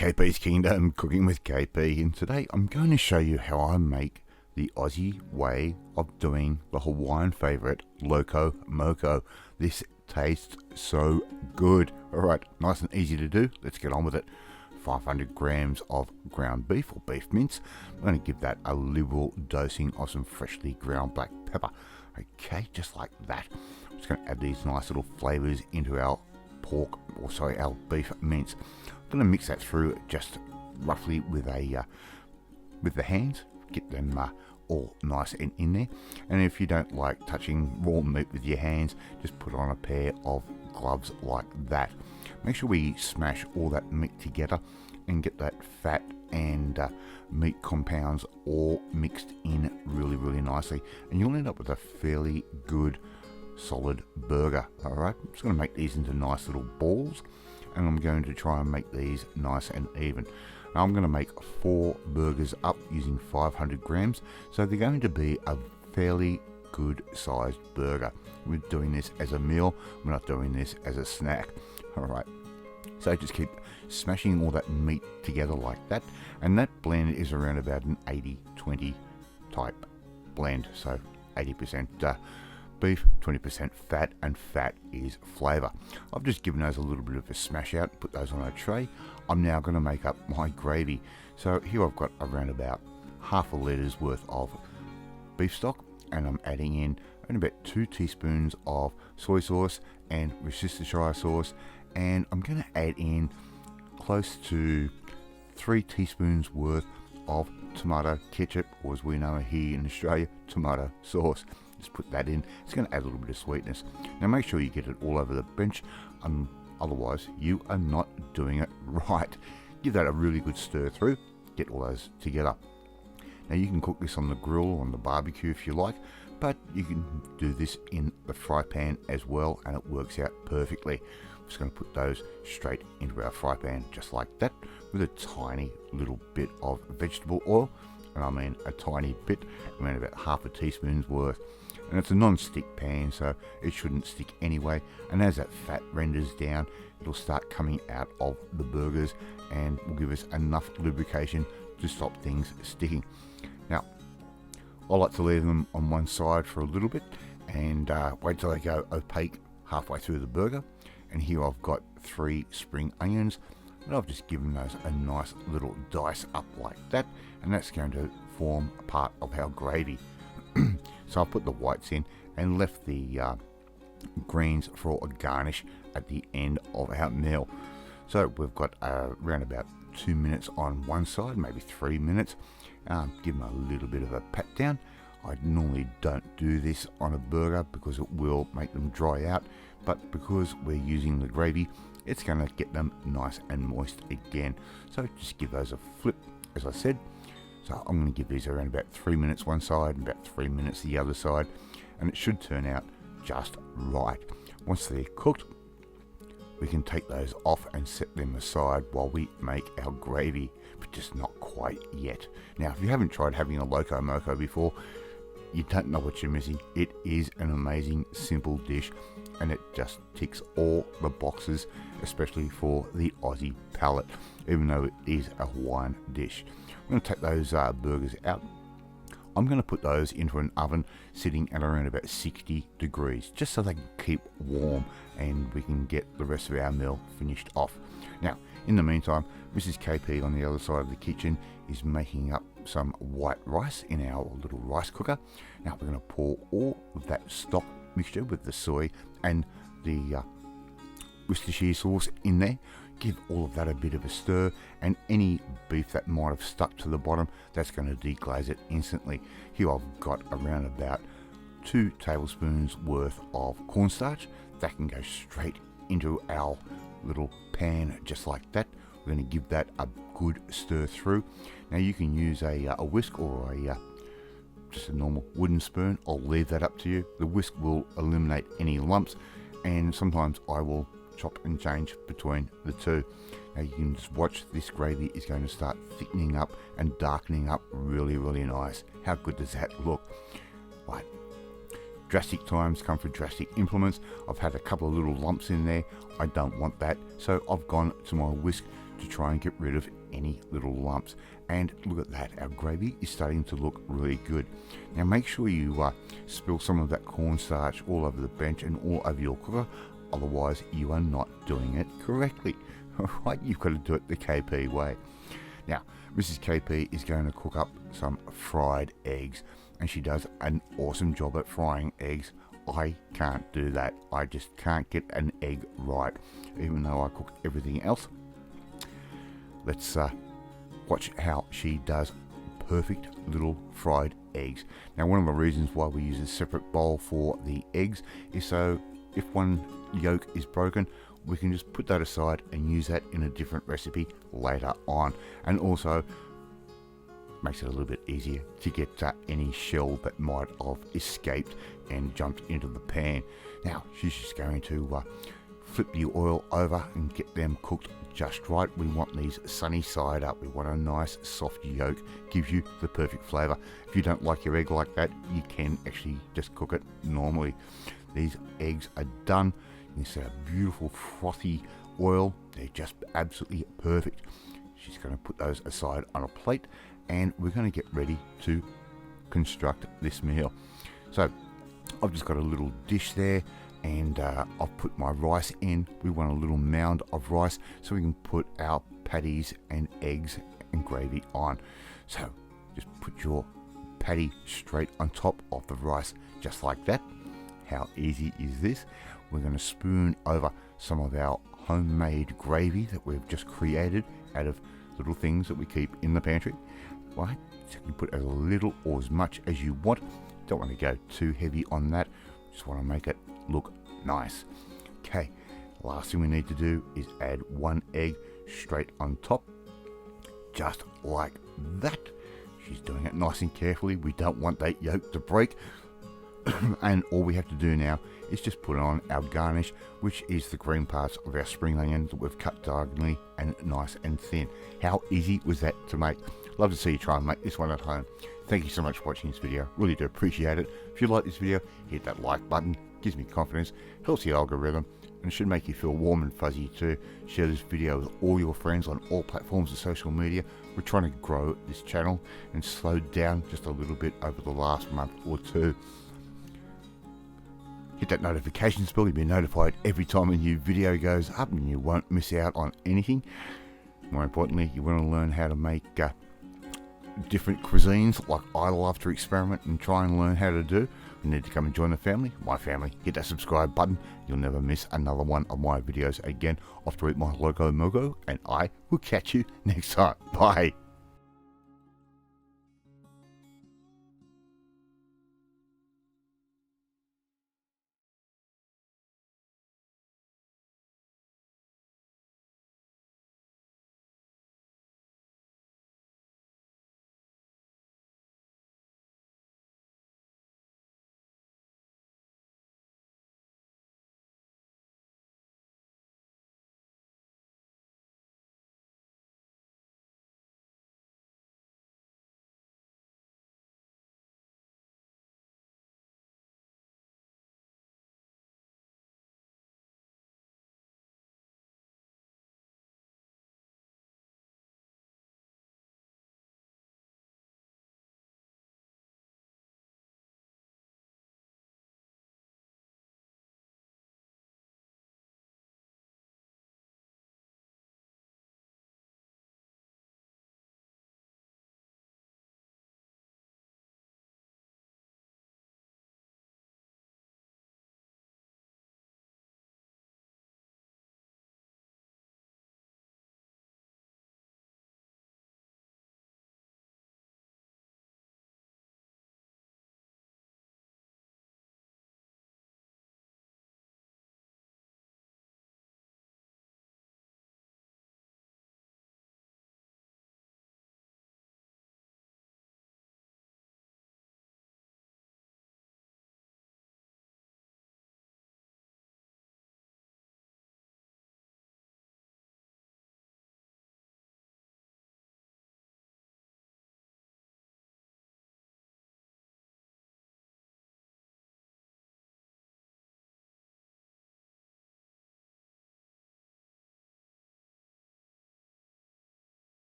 KP's Kingdom, cooking with KP, and today I'm going to show you how I make the Aussie way of doing the Hawaiian favourite Loco Moco. This tastes so good. Alright, nice and easy to do, let's get on with it. 500 grams of ground beef or beef mince. I'm going to give that a liberal dosing of some freshly ground black pepper. Okay, just like that. I'm just going to add these nice little flavours into our our beef mince. I'm going to mix that through just roughly with the hands, get them all nice and in there. And if you don't like touching raw meat with your hands, just put on a pair of gloves like that. Make sure we smash all that meat together and get that fat and meat compounds all mixed in really nicely, and you'll end up with a fairly good solid burger. Alright, I'm just going to make these into nice little balls, and I'm going to try and make these nice and even. Now I'm going to make 4 burgers up using 500 grams, so they're going to be a fairly good sized burger. We're doing this as a meal, we're not doing this as a snack. Alright, so just keep smashing all that meat together like that, and that blend is around about an 80-20 type blend, so 80% beef, 20% fat, and fat is flavour. I've just given those a little bit of a smash out, put those on a tray. I'm now going to make up my gravy. So here I've got around about half a litre's worth of beef stock, and I'm adding in only about 2 teaspoons of soy sauce and Worcestershire sauce, and I'm going to add in close to 3 teaspoons worth of tomato ketchup, or as we know here in Australia, tomato sauce. Just put that in. It's going to add a little bit of sweetness. Now make sure you get it all over the bench, otherwise you are not doing it right. Give that a really good stir through, get all those together. Now you can cook this on the grill or on the barbecue if you like, but you can do this in the fry pan as well, and it works out perfectly. I'm just going to put those straight into our fry pan just like that, with a tiny little bit of vegetable oil, and I mean a tiny bit, around about half a teaspoon's worth. And it's a non-stick pan, so it shouldn't stick anyway, and as that fat renders down, it'll start coming out of the burgers and will give us enough lubrication to stop things sticking. Now I like to leave them on one side for a little bit and wait till they go opaque halfway through the burger. And here I've got 3 spring onions, and I've just given those a nice little dice up like that, and that's going to form a part of our gravy. So I've put the whites in and left the greens for a garnish at the end of our meal. So we've got around about 2 minutes on one side, maybe 3 minutes. Give them a little bit of a pat down. I normally don't do this on a burger because it will make them dry out, but because we're using the gravy, it's going to get them nice and moist again. So just give those a flip, as I said. So I'm going to give these around about 3 minutes one side and about 3 minutes the other side, and it should turn out just right. Once they're cooked, we can take those off and set them aside while we make our gravy, but just not quite yet. Now if you haven't tried having a Loco Moco before, you don't know what you're missing. It is an amazing simple dish, and it just ticks all the boxes, especially for the Aussie palate, even though it is a Hawaiian dish. I'm going to take those burgers out. I'm going to put those into an oven sitting at around about 60 degrees, just so they can keep warm and we can get the rest of our meal finished off. Now, in the meantime, Mrs. KP on the other side of the kitchen is making up some white rice in our little rice cooker. Now we're going to pour all of that stock mixture with the soy and the Worcestershire sauce in there. Give all of that a bit of a stir, and any beef that might have stuck to the bottom, that's going to deglaze it instantly. Here I've got around about 2 tablespoons worth of cornstarch. That can go straight into our little pan just like that. We're going to give that a good stir through. Now you can use a whisk or just a normal wooden spoon. I'll leave that up to you. The whisk will eliminate any lumps, and sometimes I will chop and change between the two. Now you can just watch, this gravy is going to start thickening up and darkening up really nice. How good does that look? Right, drastic times come for drastic implements. I've had a couple of little lumps in there. I don't want that, so I've gone to my whisk to try and get rid of any little lumps. And look at that, our gravy is starting to look really good. Now make sure you spill some of that cornstarch all over the bench and all over your cooker, otherwise you are not doing it correctly. Alright, you've got to do it the KP way. Now, Mrs. KP is going to cook up some fried eggs, and she does an awesome job at frying eggs. I can't do that. I just can't get an egg right, even though I cook everything else. Let's watch how she does perfect little fried eggs. Now, one of the reasons why we use a separate bowl for the eggs is so if one yolk is broken, we can just put that aside and use that in a different recipe later on, and also makes it a little bit easier to get any shell that might have escaped and jumped into the pan. Now she's just going to flip the oil over and get them cooked just right. We want these sunny side up. We want a nice soft yolk, gives you the perfect flavour. If you don't like your egg like that, you can actually just cook it normally. These eggs are done. You see a beautiful frothy oil. They're just absolutely perfect. She's going to put those aside on a plate, and we're going to get ready to construct this meal. So I've just got a little dish there, and I've put my rice in. We want a little mound of rice so we can put our patties and eggs and gravy on. So just put your patty straight on top of the rice, just like that. How easy is this? We're going to spoon over some of our homemade gravy that we've just created out of little things that we keep in the pantry. Right? So you can put as little or as much as you want. Don't want to go too heavy on that. Just want to make it look nice. Okay, last thing we need to do is add one egg straight on top, just like that. She's doing it nice and carefully. We don't want that yolk to break. And all we have to do now is just put on our garnish, which is the green parts of our spring onion that we've cut diagonally and nice and thin. How easy was that to make? Love to see you try and make this one at home. Thank you so much for watching this video. Really do appreciate it. If you like this video, hit that like button. Gives me confidence, helps the algorithm, and it should make you feel warm and fuzzy too. Share this video with all your friends on all platforms of social media. We're trying to grow this channel and slowed down just a little bit over the last month or two. Hit that notifications bell. You'll be notified every time a new video goes up, and you won't miss out on anything. More importantly, you want to learn how to make different cuisines like I love to experiment and try and learn how to do. You need to come and join the family, my family. Hit that subscribe button. You'll never miss another one of my videos again. Off to eat my Loco Moco, and I will catch you next time. Bye.